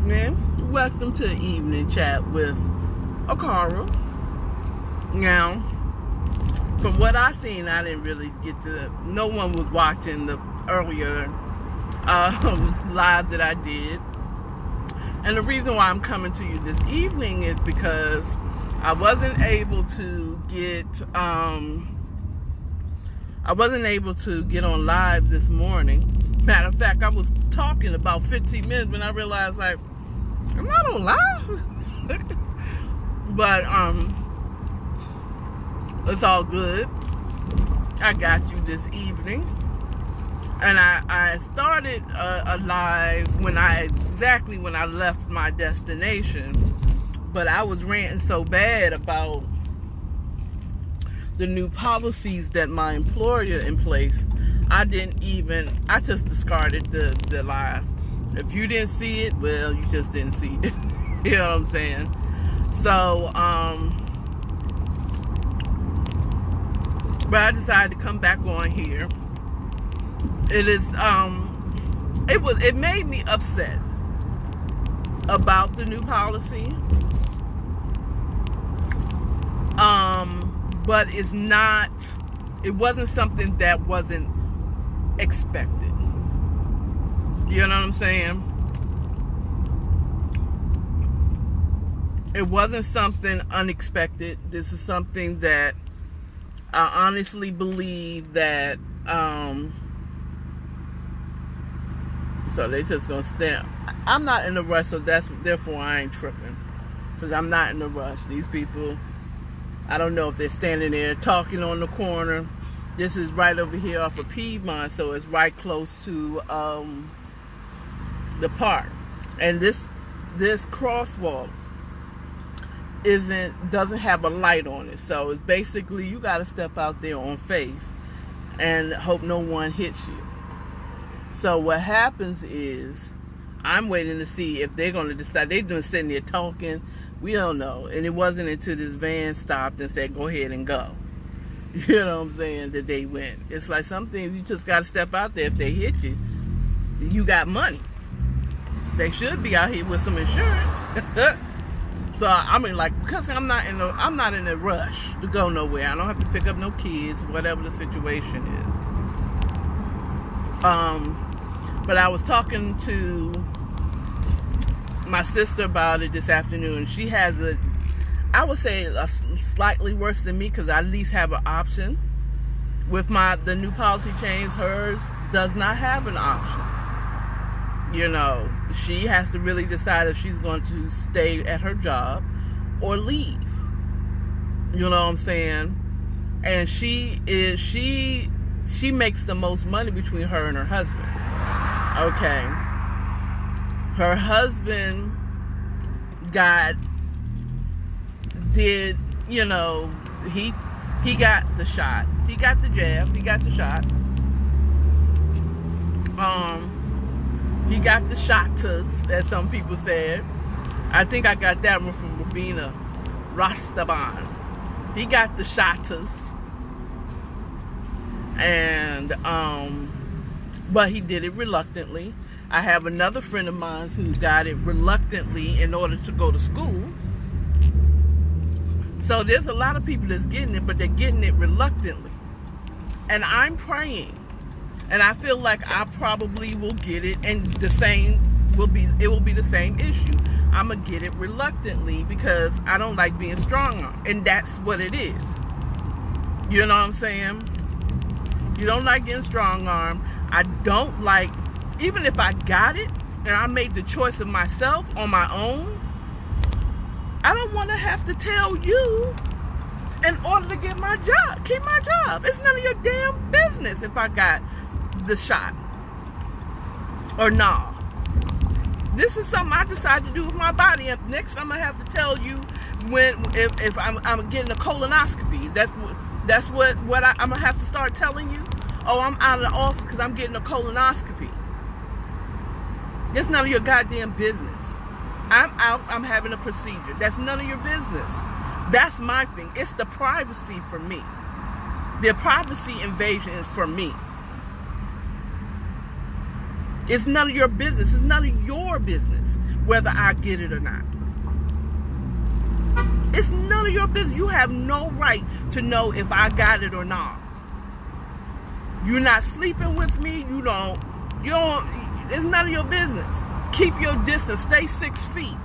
evening. Welcome to Evening Chat with Akara. Now, from what I seen, I didn't really get to, no one was watching the earlier live that I did. And the reason why I'm coming to you this evening is because I wasn't able to get on live this morning. Matter of fact, I was talking about 15 minutes when I realized, like, I'm not on live. But it's all good. I got you this evening. And I started a live when I left my destination. But I was ranting so bad about the new policies that my employer in place. I just discarded the live. If you didn't see it, well, you just didn't see it. You know what I'm saying? So, but I decided to come back on here. It made me upset about the new policy. But it wasn't something that wasn't expected. You know what I'm saying? It wasn't something unexpected. This is something that I honestly believe that so they just gonna stand. I'm not in a rush, so therefore I ain't tripping. Because I'm not in a rush. These people, I don't know if they're standing there talking on the corner. This is right over here off of Piedmont, so it's right close to the park. And this crosswalk doesn't have a light on it, so it's basically you got to step out there on faith and hope no one hits you. So what happens is I'm waiting to see if they're going to decide. They're just sitting there talking. We don't know. And it wasn't until this van stopped and said, go ahead and go. You know what I'm saying? That they went. It's like some things you just got to step out there. If they hit you, you got money. They should be out here with some insurance. So I mean, like, because I'm not in a rush to go nowhere. I don't have to pick up no kids, whatever the situation is. But I was talking to my sister about it this afternoon. She has I would say slightly worse than me, because I at least have an option with the new policy change. Hers does not have an option. You know, she has to really decide if she's going to stay at her job or leave. You know what I'm saying? And she makes the most money between her and her husband. Okay. Her husband he got the shot. He got the jab. He got the shot. He got the shotas, as some people said. I think I got that one from Rabina Rastaban. He got the shotas. And, but he did it reluctantly. I have another friend of mine who got it reluctantly in order to go to school. So there's a lot of people that's getting it, but they're getting it reluctantly. And I'm praying. And I feel like I probably will get it, and it will be the same issue. I'm going to get it reluctantly because I don't like being strong-armed. And that's what it is. You know what I'm saying? You don't like getting strong-armed. I don't like, even if I got it and I made the choice of myself on my own, I don't want to have to tell you in order to get my job, keep my job. It's none of your damn business if I got the shot or no. This is something I decided to do with my body. And next I'm gonna have to tell you if I'm getting a colonoscopy. That's what I'm gonna have to start telling you. Oh, I'm out of the office because I'm getting a colonoscopy. It's none of your goddamn business. I'm out, I'm having a procedure. That's none of your business. That's my thing. It's the privacy for me. The privacy invasion is for me. It's none of your business. It's none of your business whether I get it or not. It's none of your business. You have no right to know if I got it or not. You're not sleeping with me. You don't, it's none of your business. Keep your distance. Stay 6 feet.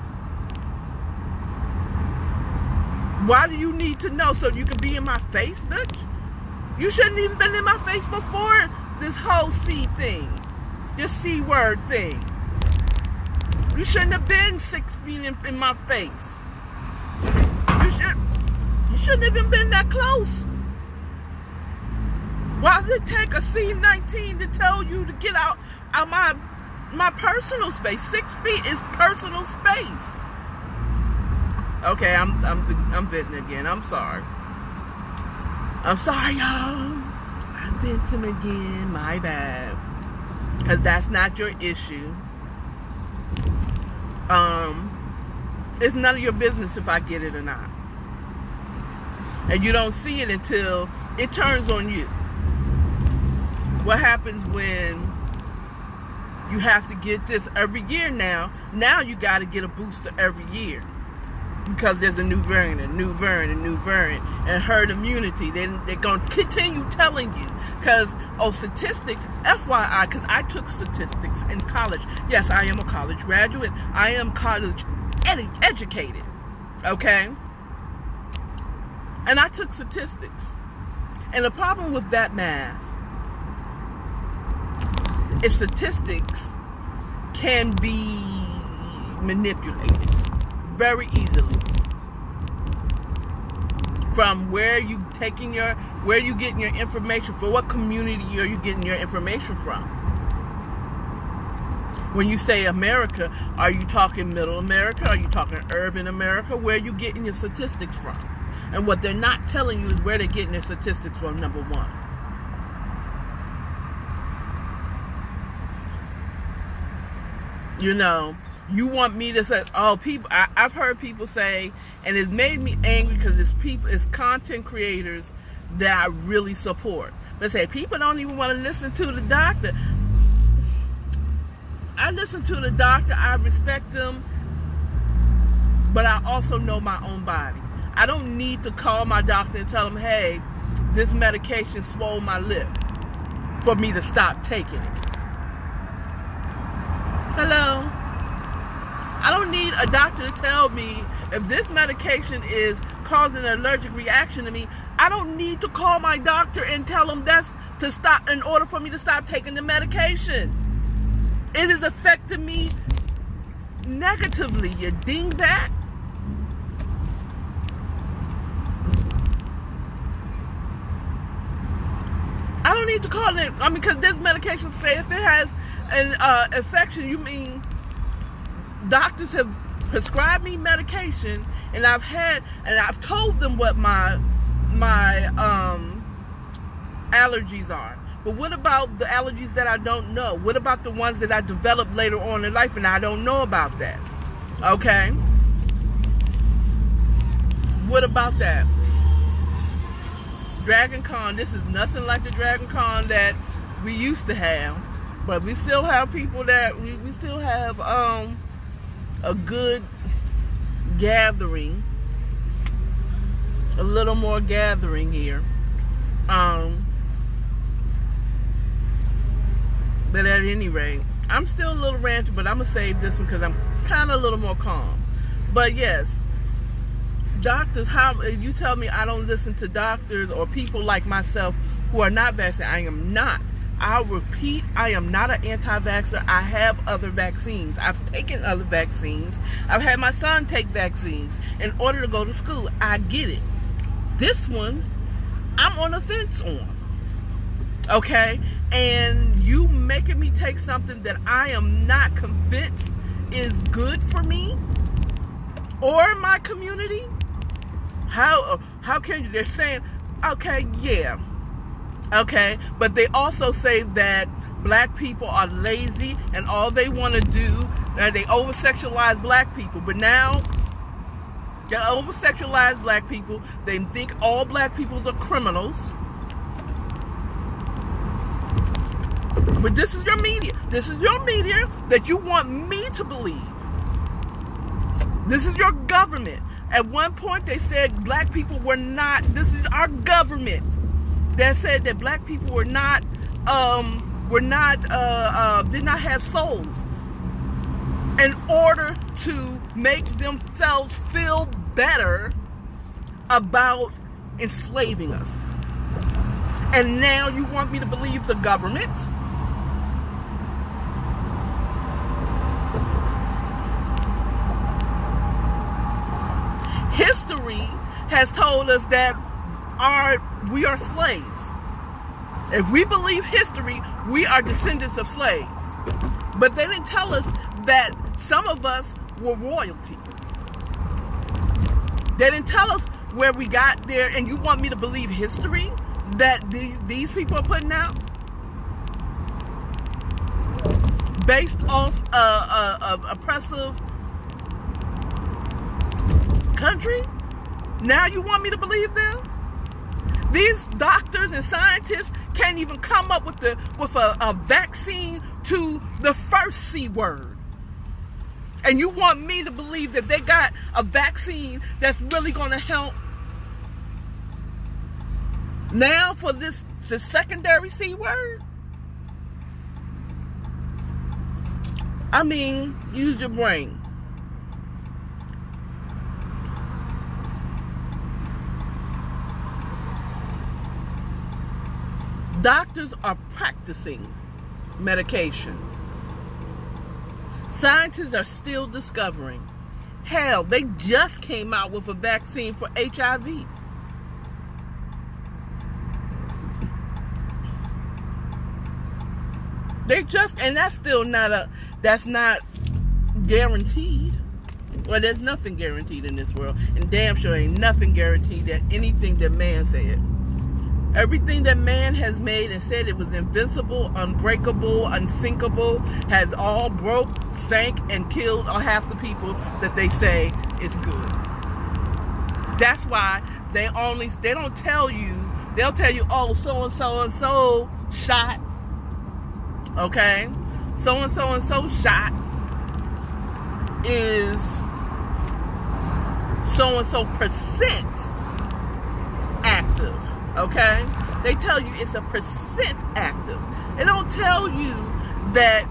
Why do you need to know? So you can be in my face, bitch? You shouldn't even been in my face before this whole C thing. This C word thing. You shouldn't have been 6 feet in my face. You shouldn't have even been that close. Why does it take a C-19 to tell you to get out of my personal space? 6 feet is personal space. Okay, I'm venting again. I'm sorry. I'm sorry, y'all. I'm venting again. My bad. Because that's not your issue. It's none of your business if I get it or not. And you don't see it until it turns on you. What happens when you have to get this every year now? Now you got to get a booster every year. Because there's a new variant, and herd immunity. They're going to continue telling you. Because, statistics, FYI, because I took statistics in college. Yes, I am a college graduate. I am college educated. Okay? And I took statistics. And the problem with that math is statistics can be manipulated very easily. From where you getting your information from, what community are you getting your information from? When you say America, are you talking middle America? Are you talking urban America? Where are you getting your statistics from? And what they're not telling you is where they're getting their statistics from, number one. You know, you want me to say, I've heard people say, and it's made me angry because it's content creators that I really support. But say, people don't even want to listen to the doctor. I listen to the doctor, I respect them, but I also know my own body. I don't need to call my doctor and tell him, hey, this medication swole my lip, for me to stop taking it. Hello? I don't need a doctor to tell me if this medication is causing an allergic reaction to me. I don't need to call my doctor and tell him that's to stop in order for me to stop taking the medication. It is affecting me negatively, you dingbat. I don't need to call it. Because this medication say if it has an infection, you mean doctors have prescribed me medication, and I've told them what my allergies are. But what about the allergies that I don't know? What about the ones that I developed later on in life and I don't know about that? Okay? What about that? Dragon Con, this is nothing like the Dragon Con that we used to have. But we still have people that, we still have a good gathering. A little more gathering here. But at any rate, I'm still a little ranty, but I'm going to save this one because I'm kind of a little more calm. But yes, doctors, how you tell me I don't listen to doctors or people like myself who are not vaccinated. I am not. I'll repeat, I am not an anti-vaxxer. I have other vaccines. I've taken other vaccines. I've had my son take vaccines in order to go to school. I get it. This one, I'm on the fence on. Okay? And you making me take something that I am not convinced is good for me or my community? How can you? They're saying, okay, yeah. Okay, but they also say that black people are lazy and all they want to do, they over-sexualize black people. But now, they over-sexualize black people. They think all black people are criminals. But this is your media. This is your media that you want me to believe. This is your government. At one point they said black people were not, this is our government that said that black people did not have souls in order to make themselves feel better about enslaving us. And now you want me to believe the government? History has told us that we are slaves. If we believe history, we are descendants of slaves. But they didn't tell us that some of us were royalty. They didn't tell us where we got there, and you want me to believe history that these people are putting out? Based off a oppressive country? Now you want me to believe them? These doctors and scientists can't even come up with a vaccine to the first C word. And you want me to believe that they got a vaccine that's really going to help now for the secondary C word? I mean, use your brain. Doctors are practicing medication. Scientists are still discovering. Hell, they just came out with a vaccine for HIV. And that's not guaranteed. Well, there's nothing guaranteed in this world. And damn sure ain't nothing guaranteed that anything that man said. Everything that man has made and said it was invincible, unbreakable, unsinkable, has all broke, sank, and killed half the people that they say is good. That's why they don't tell you, they'll tell you, oh, so-and-so and so shot. Okay? So-and-so and so shot is so-and-so percent active. Okay? They tell you it's a percent active. They don't tell you that,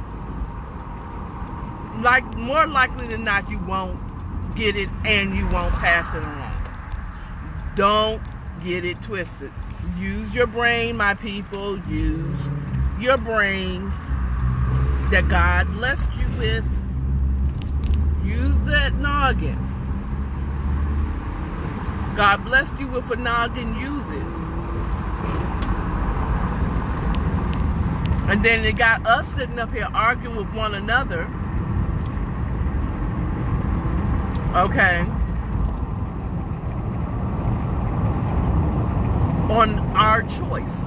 like, more likely than not, you won't get it and you won't pass it along. Don't get it twisted. Use your brain, my people. Use your brain that God blessed you with. Use that noggin. God blessed you with a noggin. Use it. And then they got us sitting up here arguing with one another. Okay. On our choice.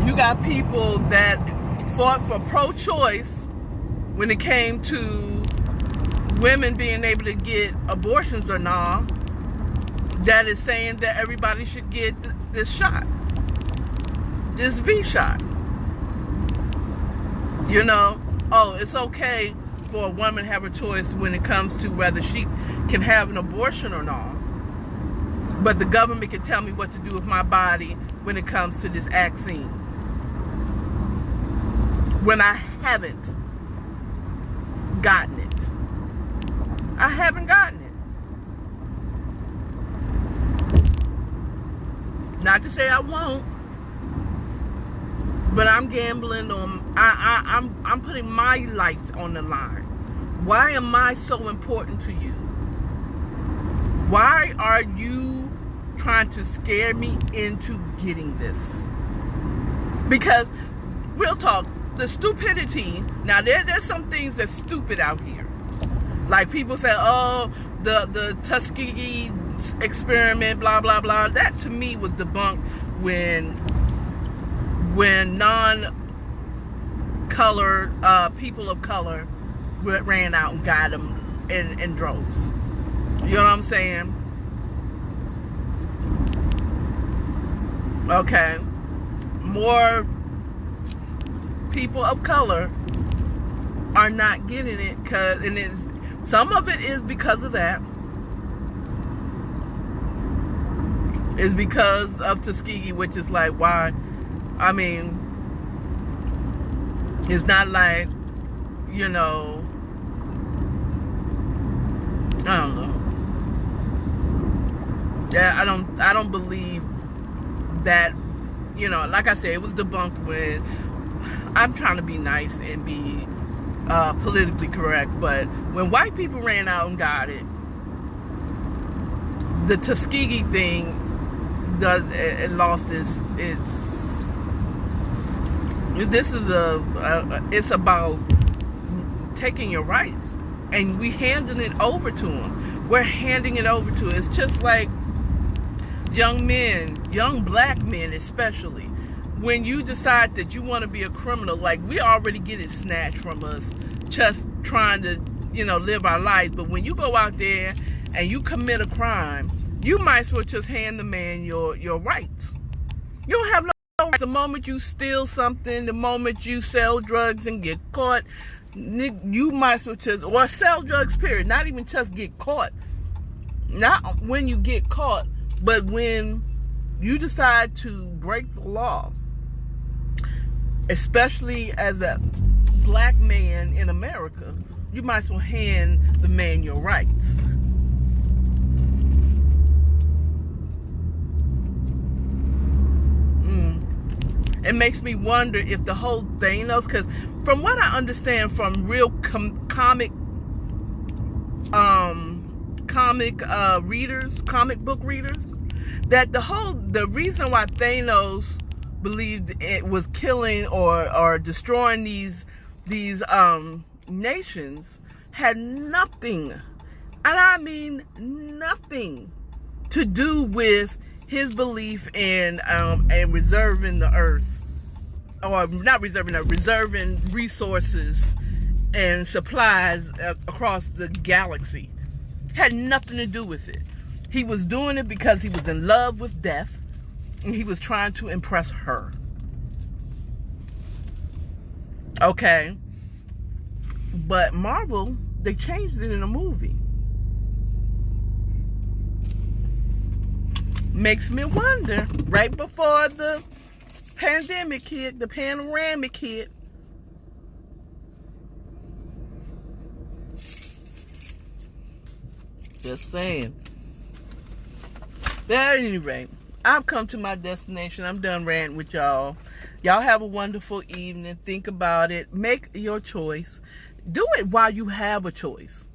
You got people that fought for pro-choice when it came to women being able to get abortions or not. That is saying that everybody should get this shot. This V shot. You know, oh, it's okay for a woman to have a choice when it comes to whether she can have an abortion or not. But the government can tell me what to do with my body when it comes to this vaccine. When I haven't gotten it. I haven't gotten it. Not to say I won't. But I'm gambling on, I'm putting my life on the line. Why am I so important to you? Why are you trying to scare me into getting this? Because, real talk, the stupidity, now there's some things that's stupid out here. Like people say, oh, the Tuskegee experiment, blah, blah, blah. That to me was debunked when non-colored people of color ran out and got them in droves. You know what I'm saying? Okay. more people of color are not getting it, some of it is because of that. It's because of Tuskegee, which is like, why? I mean, it's not like, you know, I don't know. Yeah, I don't believe that, you know, like I said, it was debunked when, I'm trying to be nice and be politically correct, but when white people ran out and got it, the Tuskegee thing it lost its this is it's about taking your rights, and we handing it over to them. We're handing it over to it. It's just like young men, young black men especially, when you decide that you want to be a criminal, like, we already get it snatched from us just trying to, you know, live our lives. But when you go out there and you commit a crime, you might as well just hand the man your rights. You don't have no rights. The moment you steal something, the moment you sell drugs and get caught, you might as well just, or sell drugs, period, not even just get caught. Not when you get caught, but when you decide to break the law, especially as a black man in America, you might as well hand the man your rights. It makes me wonder if the whole Thanos, because from what I understand from real comic book readers, that the reason why Thanos believed it was killing or destroying these nations had nothing, and I mean nothing, to do with his belief in reserving the earth, or not reserving, reserving resources and supplies across the galaxy. Had nothing to do with it. He was doing it because he was in love with death, and he was trying to impress her. Okay. But Marvel, they changed it in a movie. Makes me wonder, right before the pandemic hit, the panoramic hit, just saying. But at any rate, I've come to my destination. I'm done ranting with y'all. Y'all have a wonderful evening. Think about it. Make your choice. Do it while you have a choice,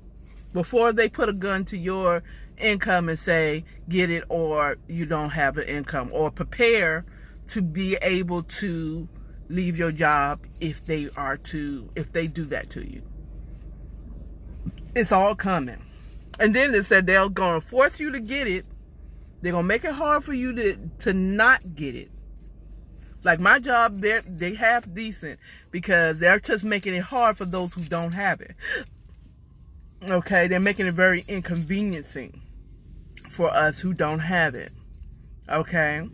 before they put a gun to your income and say, get it or you don't have an income, or prepare to be able to leave your job if they do that to you. It's all coming. And then they said they're going to force you to get it. They're going to make it hard for you to not get it. Like my job, they half decent because they're just making it hard for those who don't have it. Okay, they're making it very inconveniencing for us who don't have it. Okay,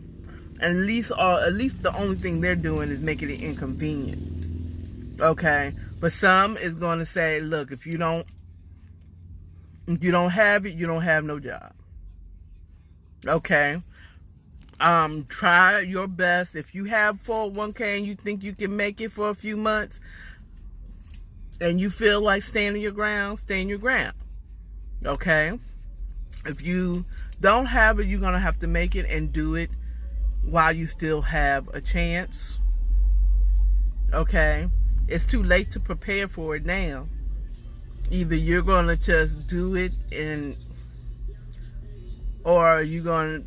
at least the only thing they're doing is making it inconvenient. Okay, but some is going to say, look, if you don't have it, you don't have no job. Okay. Try your best. If you have 401k and you think you can make it for a few months and you feel like standing your ground, stand your ground. Okay? If you don't have it, you're going to have to make it and do it while you still have a chance. Okay? It's too late to prepare for it now. Either you're going to just do it or you're going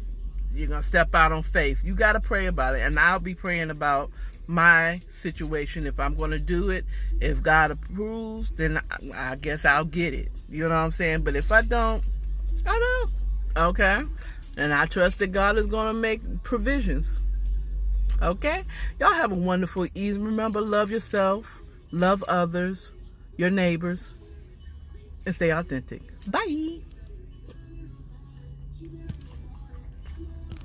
to step out on faith. You got to pray about it. And I'll be praying about my situation. If I'm going to do it, if God approves, then I guess I'll get it. You know what I'm saying? But if I don't, I don't. Okay? And I trust that God is going to make provisions. Okay? Y'all have a wonderful evening. Remember, love yourself, love others, your neighbors, and stay authentic. Bye.